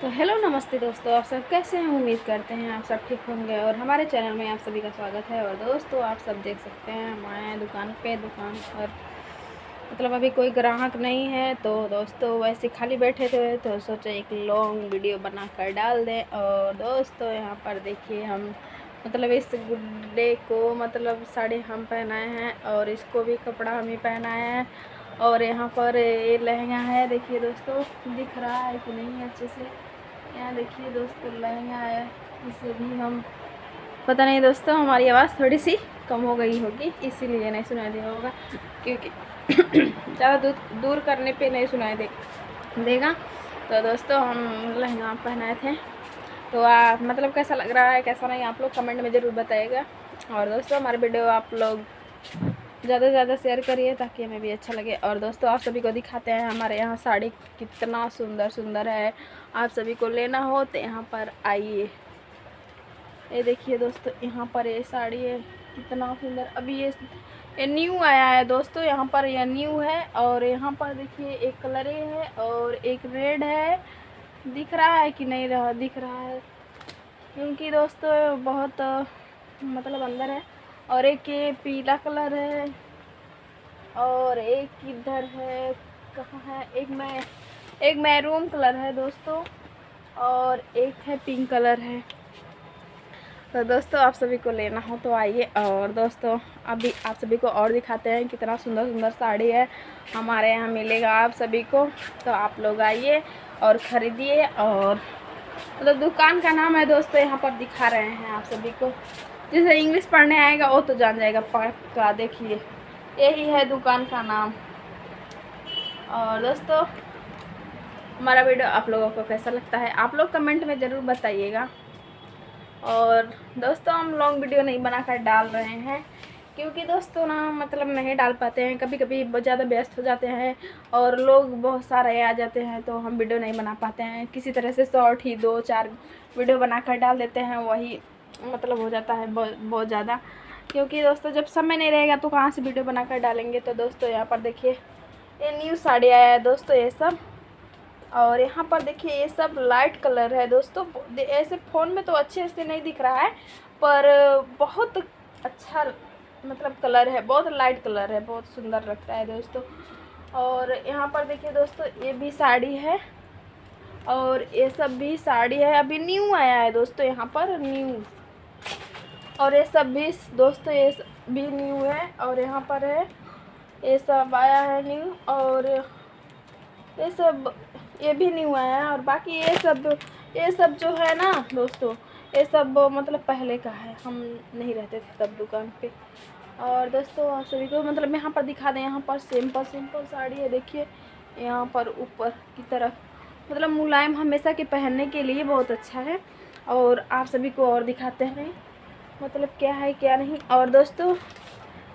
तो हेलो नमस्ते दोस्तों, आप सब कैसे हैं। उम्मीद करते हैं आप सब ठीक होंगे और हमारे चैनल में आप सभी का स्वागत है। और दोस्तों आप सब देख सकते हैं हमारे दुकान पर मतलब अभी कोई ग्राहक नहीं है, तो दोस्तों वैसे खाली बैठे थे तो सोचे एक लॉन्ग वीडियो बनाकर डाल दें। और दोस्तों यहाँ पर देखिए हम मतलब इस गुड्डे को मतलब साड़ी हम पहनाए हैं और इसको भी कपड़ा हम ही पहनाए हैं। और यहाँ पर ये लहंगा है, देखिए दोस्तों दिख रहा है कि नहीं अच्छे से। यहाँ देखिए दोस्तों लहंगा है, इसे भी हम पता नहीं दोस्तों हमारी आवाज़ थोड़ी सी कम हो गई होगी इसीलिए नहीं सुनाई दिया होगा, क्योंकि ज़्यादा दूर करने पे नहीं सुनाई देगा। तो दोस्तों हम लहंगा पहनाए थे, तो मतलब कैसा लग रहा है कैसा नहीं आप लोग कमेंट में ज़रूर बताइएगा। और दोस्तों हमारे वीडियो आप लोग ज़्यादा से ज़्यादा शेयर करिए ताकि हमें भी अच्छा लगे। और दोस्तों आप सभी को दिखाते हैं हमारे यहाँ साड़ी कितना सुंदर सुंदर है। आप सभी को लेना हो तो यहाँ पर आइए। ये देखिए दोस्तों यहाँ पर ये साड़ी है कितना सुंदर। अभी ये न्यू आया है दोस्तों, यहाँ पर यह न्यू है। और यहाँ पर देखिए एक कलर है और एक रेड है। दिख रहा है कि नहीं रहा, दिख रहा है क्योंकि दोस्तों बहुत मतलब अंदर है। और एक ये पीला कलर है और एक इधर है, कहाँ है, एक मैरून कलर है दोस्तों और एक है पिंक कलर है। तो दोस्तों आप सभी को लेना हो तो आइए। और दोस्तों अभी आप सभी को और दिखाते हैं कितना सुंदर सुंदर साड़ी है हमारे यहाँ मिलेगा आप सभी को। तो आप लोग आइए और ख़रीदिए। और मतलब दुकान का नाम है दोस्तों, यहाँ पर दिखा रहे हैं आप सभी को। जिसे इंग्लिश पढ़ने आएगा वो तो जान जाएगा पक्का। देखिए यही है दुकान का नाम। और दोस्तों हमारा वीडियो आप लोगों को कैसा लगता है आप लोग कमेंट में ज़रूर बताइएगा। और दोस्तों हम लॉन्ग वीडियो नहीं बनाकर डाल रहे हैं क्योंकि दोस्तों ना मतलब नहीं डाल पाते हैं, कभी कभी बहुत ज़्यादा व्यस्त हो जाते हैं और लोग बहुत सारे आ जाते हैं तो हम वीडियो नहीं बना पाते हैं। किसी तरह से शॉर्ट ही 2-4 वीडियो बनाकर डाल देते हैं, वही मतलब हो जाता है बहुत ज़्यादा। क्योंकि दोस्तों जब समय नहीं रहेगा तो कहाँ से वीडियो बनाकर डालेंगे। तो दोस्तों यहाँ पर देखिए ये न्यू साड़ी आया है दोस्तों ये सब। और यहाँ पर देखिए ये सब लाइट कलर है दोस्तों। ऐसे फ़ोन में तो अच्छे से नहीं दिख रहा है पर बहुत अच्छा मतलब कलर है, बहुत लाइट कलर है, बहुत सुंदर लगता है दोस्तों। और यहाँ पर देखिए दोस्तों ये भी साड़ी है और ये सब भी साड़ी है, अभी न्यू आया है दोस्तों यहाँ पर न्यू। और ये सब भी दोस्तों ये भी न्यू है और यहाँ पर है ये सब आया है न्यू। और ये सब ये भी न्यू आया है। और बाकी ये सब जो है ना दोस्तों ये सब मतलब पहले का है, हम नहीं रहते थे तब दुकान पे। और दोस्तों आप सभी को मतलब यहाँ पर दिखा दें, यहाँ पर सिंपल साड़ी है। देखिए यहाँ पर ऊपर की तरफ मतलब मुलायम हमेशा के पहनने के लिए बहुत अच्छा है। और आप सभी को और दिखाते हैं मतलब क्या है क्या नहीं। और दोस्तों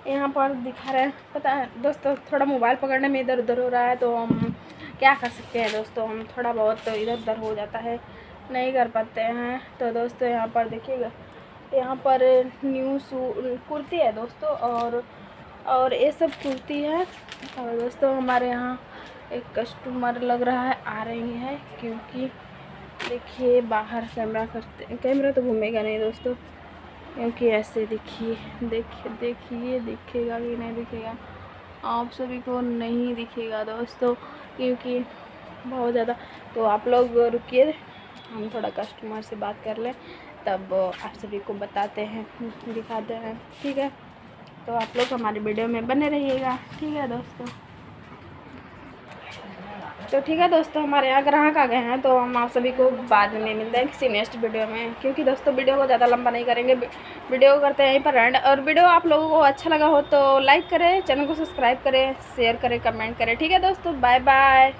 यहाँ पर दिखा रहे हैं, पता है दोस्तों थोड़ा मोबाइल पकड़ने में इधर उधर हो रहा है तो हम क्या कर सकते हैं दोस्तों, हम थोड़ा बहुत तो इधर उधर हो जाता है, नहीं कर पाते हैं। तो दोस्तों यहाँ पर देखिएगा यहाँ पर न्यू कुर्ती है दोस्तों और ये सब कुर्ती है। और दोस्तों हमारे यहाँ एक कस्टमर लग रहा है आ रही है, क्योंकि देखिए बाहर कैमरा तो घूमेगा नहीं दोस्तों, क्योंकि ऐसे देखिए दिखेगा कि नहीं दिखेगा आप सभी को, नहीं दिखेगा दोस्तों क्योंकि बहुत ज़्यादा। तो आप लोग रुकिए हम थोड़ा कस्टमर से बात कर लें तब आप सभी को बताते हैं दिखाते हैं, ठीक है। तो आप लोग हमारी वीडियो में बने रहिएगा, ठीक है दोस्तों। तो ठीक है दोस्तों हमारे यहाँ ग्राहक आ गए हैं तो हम आप सभी को बाद में मिलते हैं किसी नेक्स्ट वीडियो में, क्योंकि दोस्तों वीडियो को ज़्यादा लंबा नहीं करेंगे, वीडियो को करते हैं यहीं पर एंड। और वीडियो आप लोगों को अच्छा लगा हो तो लाइक करें, चैनल को सब्सक्राइब करें, शेयर करें, कमेंट करें, ठीक है दोस्तों। Bye bye.